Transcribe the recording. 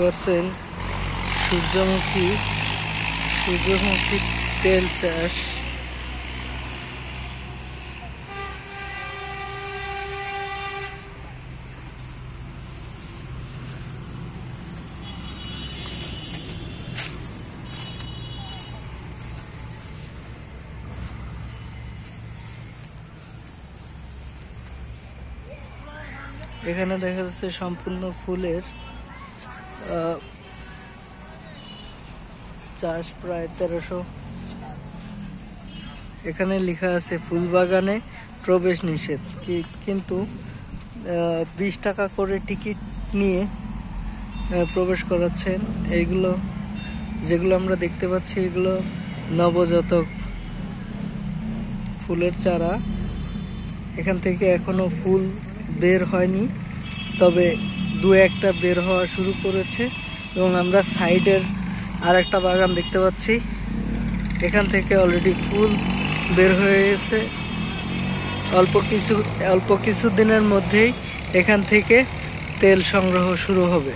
করছেন সূর্যমুখী সূর্যমুখী তেল চাষ। এখানে দেখা যাচ্ছে সম্পূর্ণ ফুলের চাষ প্রায় 1300। এখানে লেখা আছে ফুল বাগানে প্রবেশ নিষেধ, কিন্তু 20 টাকা করে টিকিট নিয়ে প্রবেশ করাচ্ছেন। এইগুলো যেগুলো আমরা দেখতে পাচ্ছি এগুলো নবজাতক ফুলের চারা। এখান থেকে এখনো ফুল বের হয়নি, তবে দু একটা বের হওয়া শুরু করেছে। এবং আমরা সাইডের আর একটা বাগান দেখতে পাচ্ছি, এখান থেকে অলরেডি ফুল বের হয়ে গেছে। অল্প কিছু দিনের মধ্যেই এখান থেকে তেল সংগ্রহ শুরু হবে।